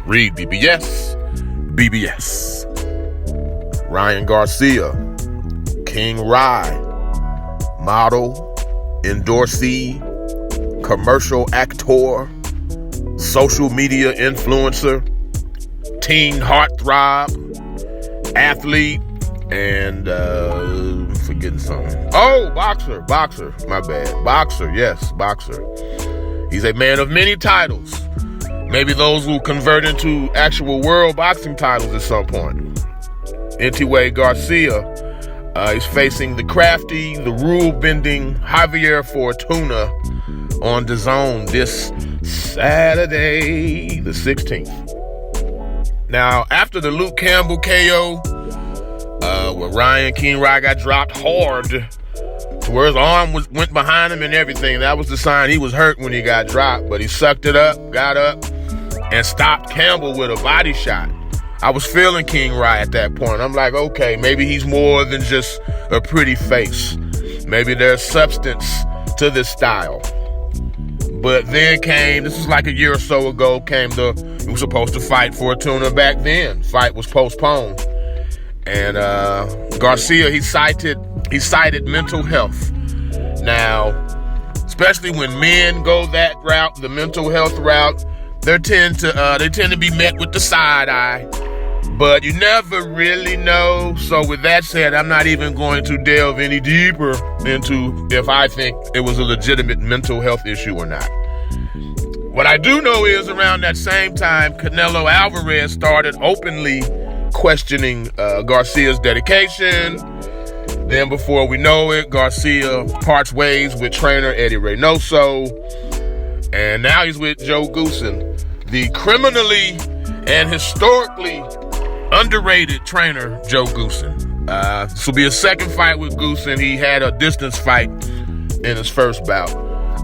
REED-BBS, BBS. Ryan Garcia, King Rye, model, endorsee, commercial actor, social media influencer, teen heartthrob, athlete, and forgetting something. Oh, boxer, my bad. Boxer, yes, boxer. He's a man of many titles. Maybe those will convert into actual world boxing titles at some point. Anyway, Garcia is facing the crafty, the rule-bending Javier Fortuna on DAZN this Saturday, the 16th. Now, after the Luke Campbell KO, where Ryan King Rye got dropped hard to where his arm went behind him and everything, that was the sign he was hurt when he got dropped, but he sucked it up, got up, and stopped Campbell with a body shot. I was feeling King Rye at that point. I'm like, okay, maybe he's more than just a pretty face. Maybe there's substance to this style. But then this was like a year or so ago, he was supposed to fight Fortuna back then. Fight was postponed. And Garcia, he cited mental health. Now, especially when men go that route, the mental health route, they tend to be met with the side eye. But you never really know. So with that said, I'm not even going to delve any deeper into if I think it was a legitimate mental health issue or not. What I do know is around that same time, Canelo Alvarez started openly questioning Garcia's dedication. Then before we know it, Garcia parts ways with trainer Eddie Reynoso. And now he's with Joe Goossen, the criminally and historically underrated trainer Joe Goossen. This will be a second fight with Goossen. He had a distance fight in his first bout.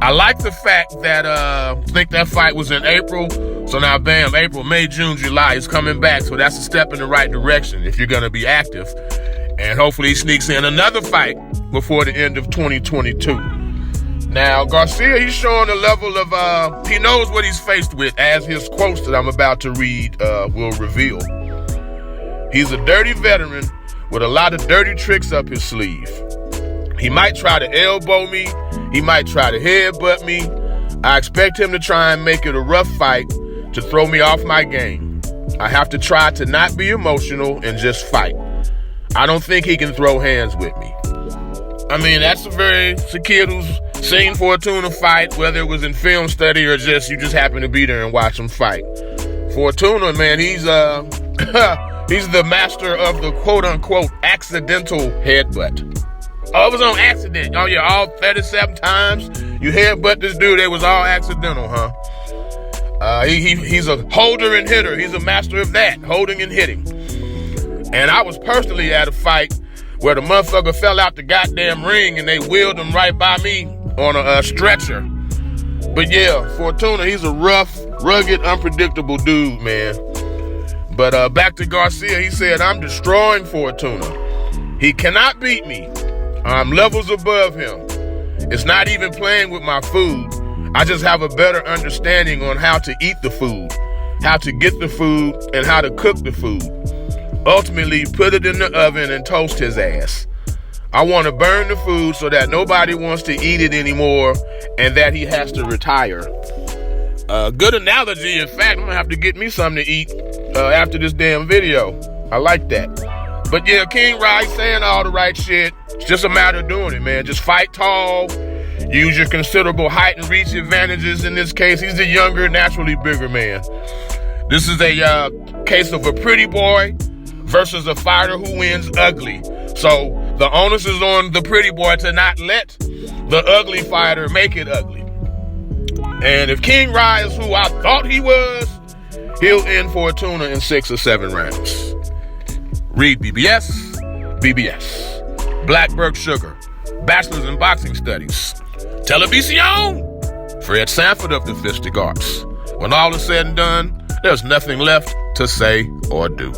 I like the fact that I think that fight was in April. So now, bam, April, May, June, July, he's coming back. So that's a step in the right direction if you're going to be active. And hopefully he sneaks in another fight before the end of 2022. Now, Garcia, he's showing a level of, he knows what he's faced with, as his quotes that I'm about to read will reveal. He's a dirty veteran with a lot of dirty tricks up his sleeve. He might try to elbow me. He might try to headbutt me. I expect him to try and make it a rough fight to throw me off my game. I have to try to not be emotional and just fight. I don't think he can throw hands with me. I mean, that's a kid who's seen Fortuna fight, whether it was in film study or just you just happen to be there and watch him fight. Fortuna, man, he's he's the master of the quote-unquote accidental headbutt. Oh, it was on accident. Oh, yeah, all 37 times you headbutt this dude, it was all accidental, huh? He's a holder and hitter. He's a master of that, holding and hitting. And I was personally at a fight where the motherfucker fell out the goddamn ring and they wheeled him right by me on a stretcher. But yeah, Fortuna, he's a rough, rugged, unpredictable dude, man. But back to Garcia, he said, I'm destroying Fortuna. He cannot beat me. I'm levels above him. It's not even playing with my food. I just have a better understanding on how to eat the food, how to get the food, and how to cook the food. Ultimately, put it in the oven and toast his ass. I want to burn the food so that nobody wants to eat it anymore and that he has to retire. Good analogy. In fact, I'm going to have to get me something to eat after this damn video. I like that. But yeah, King Rye saying all the right shit. It's just a matter of doing it, man. Just fight tall. Use your considerable height and reach advantages. In this case, he's a younger, naturally bigger man. This is a case of a pretty boy versus a fighter who wins ugly. So the onus is on the pretty boy to not let the ugly fighter make it ugly. And if King Rye is who I thought he was, he'll end Fortuna in 6 or 7 rounds. REED-BBS, BBS. Blackberg Sugar. Bachelor's in Boxing Studies. Television. Fred Sanford of the Fistic Arts. When all is said and done, there's nothing left to say or do.